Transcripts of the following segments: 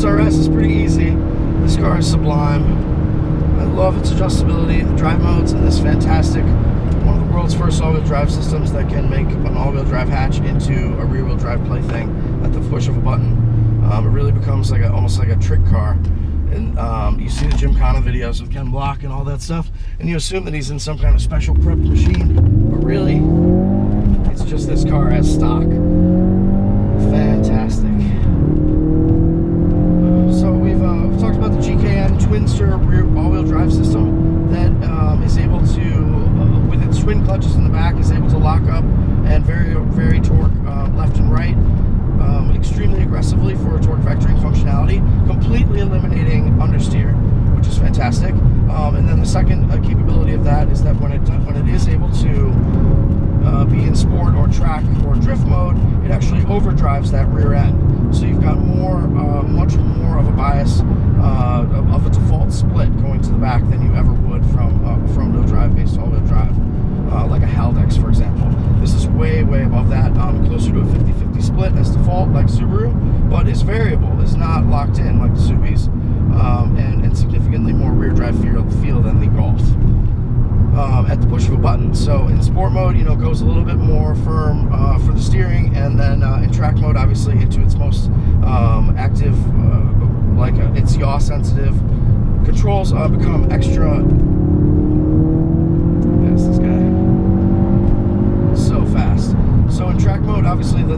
Focus RS is pretty easy. This car is sublime. I love its adjustability, the drive modes, and this fantastic, one of the world's first all-wheel drive systems that can make an all-wheel drive hatch into a rear-wheel drive plaything at the push of a button. It really becomes like almost like a trick car. And you see the Gymkhana videos with Ken Block and all that stuff, and you assume that he's in some kind of special prepped machine, but really, it's just this car as stock. Fantastic. So we've talked about the GKN twin-stir rear all-wheel drive system that is able to, with its twin clutches in the back, is able to lock up and very torque left and right. Extremely aggressively for torque vectoring functionality, completely eliminating understeer, which is fantastic. And then the second capability of that is that when it is able to be in sport or track or drift mode, it actually overdrives that rear end. So you've got much more of a bias of a default split going to the back than you ever would from no drive based all-wheel drive, like a Haldex, for example. This is way above that, closer to a 50-50 split as default, like Subaru, but is variable, is not locked in like the Subis, and significantly more rear drive feel than the Golf. At the push of a button. So in sport mode, goes a little bit more firm for the steering, and then in track mode, obviously into its most active, it's yaw sensitive. Controls become extra. Yes, this guy. So fast. So in track mode, obviously the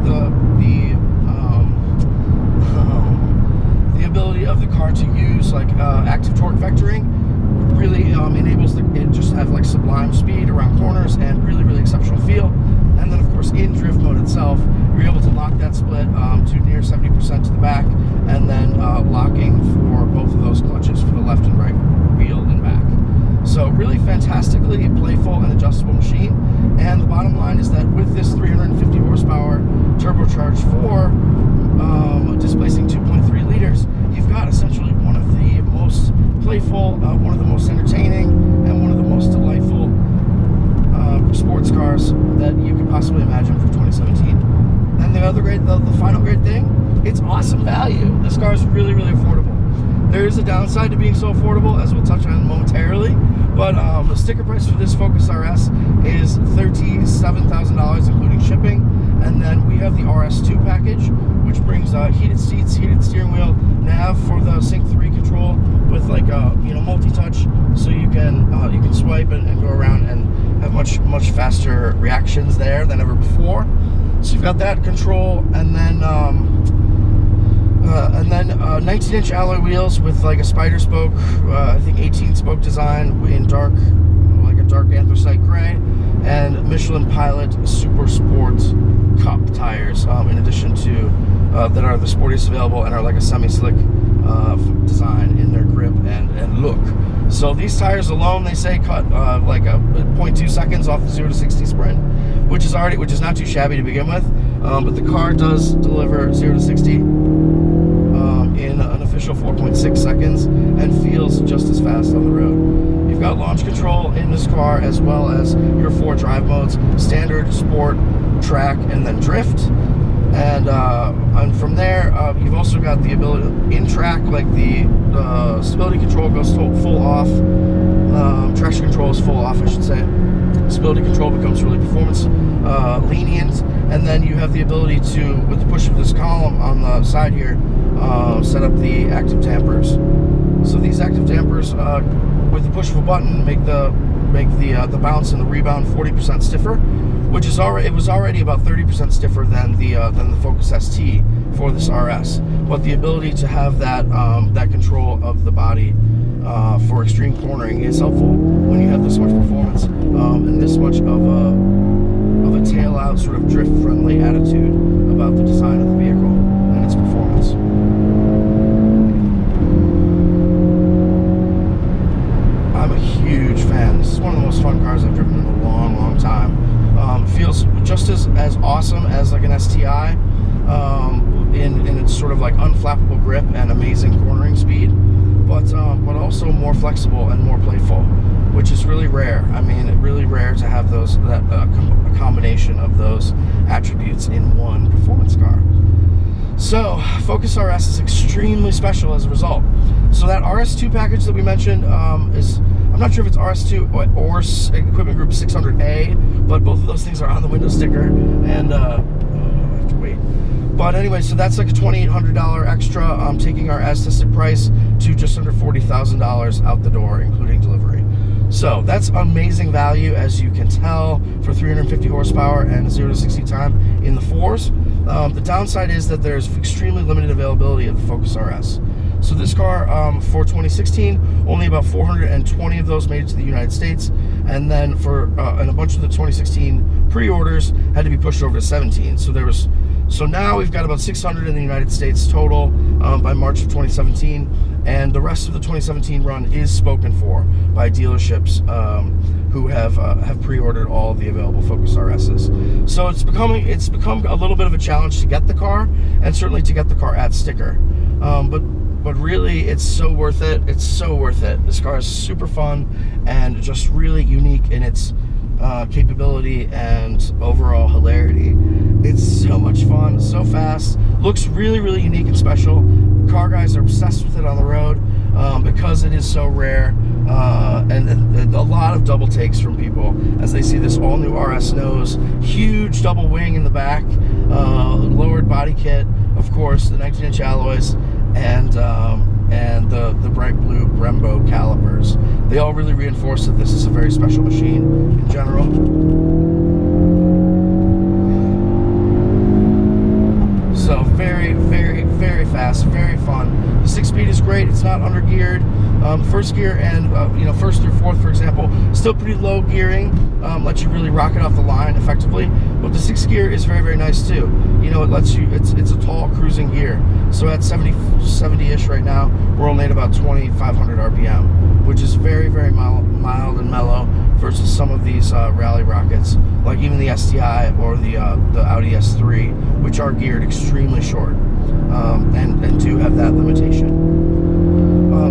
ability of the car to use active torque vectoring really enables it just to have sublime speed around corners and really exceptional feel. And then of course in drift mode itself, you're able to lock that split to near 70% to the back, and then locking for both of those clutches for the left and right wheel and back. So really fantastically playful and adjustable machine. And the bottom line is that with this 350 horsepower turbocharged 4 displacing 2.3 liters, you've got essentially one of the most playful, one of the most entertaining, and one of the most delightful sports cars that you could possibly imagine for 2017. And the final great thing, it's awesome value. This car is really affordable. There is a downside to being so affordable, as we'll touch on momentarily, but the sticker price for this Focus RS is $37,000 including shipping. And then we have the RS2 package, which brings heated seats, heated steering wheel, nav for the Sync 3 control with multi-touch, so you can swipe and go around and have much faster reactions there than ever before. So you've got that control, and then 19-inch alloy wheels with a spider spoke, I think 18-spoke design in dark anthracite gray, and Michelin Pilot Super Sport Cup tires, in addition to that are the sportiest available and are like a semi-slick design in their grip and look. So these tires alone, they say, cut like a 0.2 seconds off the 0 to 60 sprint, which is not too shabby to begin with. But the car does deliver 0 to 60 in an official 4.6 seconds and feels just as fast on the road. You've got launch control in this car, as well as your 4 drive modes: standard, sport, track, and then drift. And from there, you've also got the ability in track, like the stability control goes full off, traction control is full off, I should say. Stability control becomes really performance lenient, and then you have the ability to, with the push of this column on the side here, set up the active dampers. So these active dampers, with the push of a button, make the bounce and the rebound 40% stiffer, which is it was already about 30% stiffer than the Focus ST for this RS. But the ability to have that control of the body for extreme cornering is helpful when you have this much performance and this much of a tail out sort of drift friendly attitude about the design of the vehicle and its performance. I'm a huge fan. This is one of the most fun cars I've driven in a long time. Feels just as awesome as like an STI in its sort of like unflappable grip and amazing cornering speed, but also more flexible and more playful, which is really rare. I mean, really rare to have a combination of those attributes in one performance car. So Focus RS is extremely special as a result. So that RS2 package that we mentioned is, I'm not sure if it's RS2 or Equipment Group 600A, but both of those things are on the window sticker, and I have to wait. But anyway, so that's like a $2,800 extra, taking our as-tested price to just under $40,000 out the door, including delivery. So that's amazing value, as you can tell, for 350 horsepower and 0 to 60 time in the 4s. The downside is that there's extremely limited availability of the Focus RS. So this car, for 2016, only about 420 of those made it to the United States, and then for and a bunch of the 2016 pre-orders had to be pushed over to 17. So now we've got about 600 in the United States total by March of 2017, and the rest of the 2017 run is spoken for by dealerships who have pre-ordered all of the available Focus RSs. So it's become a little bit of a challenge to get the car, and certainly to get the car at sticker. But really, it's so worth it. It's so worth it. This car is super fun and just really unique in its capability and overall hilarity. It's so much fun, so fast, looks really, really unique and special. Car guys are obsessed with it on the road because it is so rare, and a lot of double takes from people as they see this all-new RS nose, huge double wing in the back, lowered body kit, of course, the 19-inch alloys, and the bright blue Brembo calipers. They all really reinforce that this is a very special machine in general. So very, very, very fast, very fun. The 6-speed is great. It's not under-geared. First gear and first through fourth, for example, still pretty low gearing. Lets you really rock it off the line effectively. But the 6th gear is very, very nice too. It lets you. It's a tall cruising gear. So at 70-ish right now, we're only at about 2,500 RPM, which is very, very mild and mellow versus some of these rally rockets, like even the STI or the Audi S3, which are geared extremely short and do have that limitation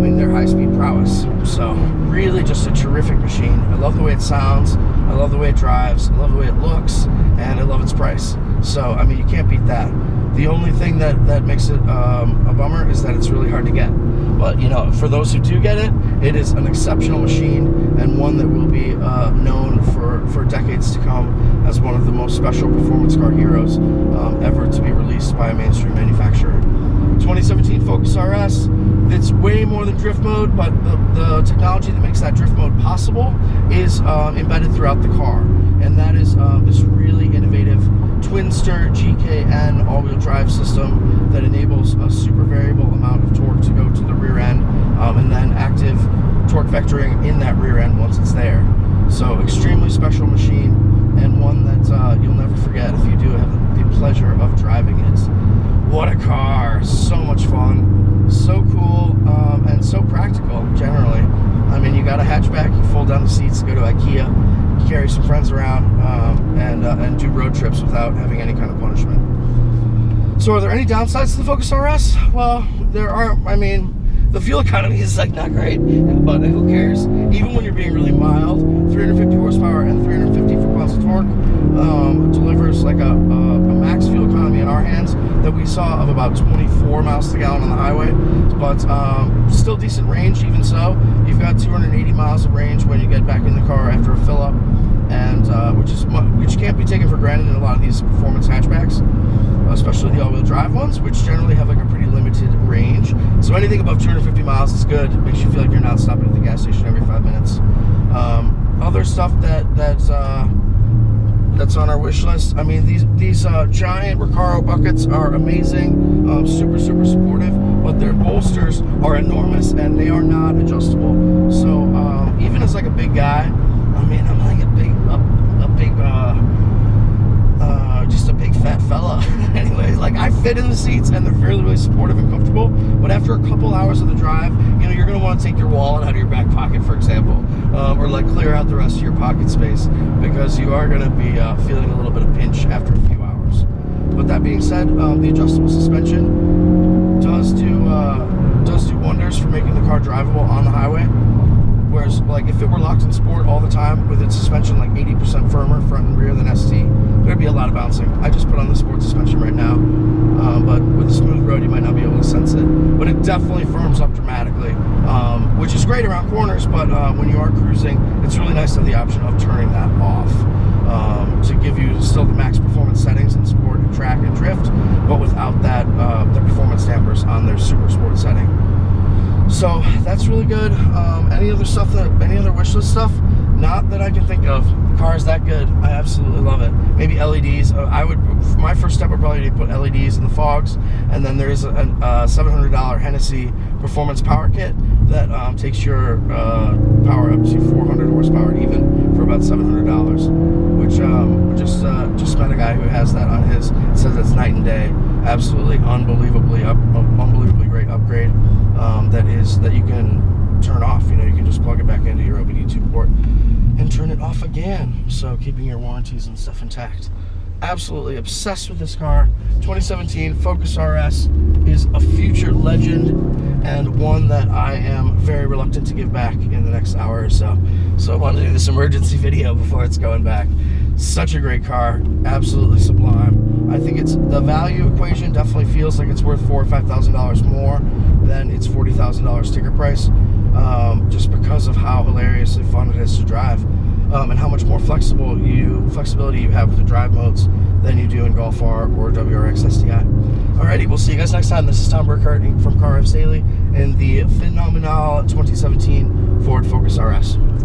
in their high-speed prowess. So really just a terrific machine. I love the way it sounds, I love the way it drives, I love the way it looks, and I love its price. So I mean, you can't beat that. The only thing that makes it a bummer is that it's really hard to get. But for those who do get it, it is an exceptional machine, and one that will be known for decades to come as one of the most special performance car heroes ever to be released by a mainstream manufacturer. 2017 Focus RS, it's way more than drift mode, but the technology that makes that drift mode possible is embedded throughout the car, and that is this really innovative twin-stir GKN all-wheel drive system that enables a super variable amount of torque to go to the rear end, and then active torque vectoring in that rear end once it's there. So extremely special machine, and one that you'll never forget if you do have the pleasure of driving it. What a car! So much fun, so cool, and so practical generally. I mean, you got a hatchback, you fold down the seats, go to IKEA, you carry some friends around, and do road trips without having any kind of punishment. So are there any downsides to the Focus RS? Well, there are. I mean, the fuel economy is like not great, but who cares? Even when you're being really mild, 350 horsepower and 350 foot-pounds of torque delivers like a max fuel economy in our hands that we saw of about 24 miles to the gallon on the highway, but still decent range. Even so, you've got 280 miles of range when you get back in the car after a fill-up, and which can't be taken for granted in a lot of these performance hatchbacks, especially the all-wheel drive ones, which generally have like a pretty limited range. So anything above 250 miles is good. It makes you feel like you're not stopping at the gas station every 5 minutes. Other stuff that's on our wish list. I mean, these giant Recaro buckets are amazing, super supportive, but their bolsters are enormous and they are not adjustable. So even as like a big guy, I mean, I'm like just a big fat fella. Anyways, like I fit in the seats and they're really supportive and comfortable. But after a couple hours of the drive, you're going to want to take your wallet out of your back pocket, for example, or like clear out the rest of your pocket space, because you are going to be feeling a little bit of pinch after a few hours. But that being said, the adjustable suspension does do wonders for making the car drivable on the highway. Whereas, like, if it were locked in sport all the time, time with its suspension like 80% firmer front and rear than ST. There'd be a lot of bouncing. I just put on the sport suspension right now, but with a smooth road you might not be able to sense it. But it definitely firms up dramatically, which is great around corners, but when you are cruising, it's really nice to have the option of turning that off to give you still the max performance settings in sport and track and drift, but without that the performance dampers on their super sport setting. So that's really good. Any other wish list stuff? Not that I can think of. The car is that good. I absolutely love it. Maybe LEDs. My first step would probably be to put LEDs in the fogs, and then there's a $700 Hennessy performance power kit that takes your power up to 400 horsepower even for about $700. Which just met a guy who has that on his. It says it's night and day. Absolutely unbelievably great upgrade. That you can turn off. You know, you can just plug it back into your OBD2 port and turn it off again. So keeping your warranties and stuff intact. Absolutely obsessed with this car. 2017 Focus RS is a future legend and one that I am very reluctant to give back in the next hour or so. So I wanted to do this emergency video before it's going back. Such a great car, absolutely sublime. I think it's the value equation definitely feels like it's worth $4,000 or $5,000 more than its $40,000 sticker price, just because of how hilariously fun it is to drive, and how much more flexibility you have with the drive modes than you do in Golf R or WRX STI. Alrighty, we'll see you guys next time. This is Tom Burkhardt from Car Revs Daily in the phenomenal 2017 Ford Focus RS.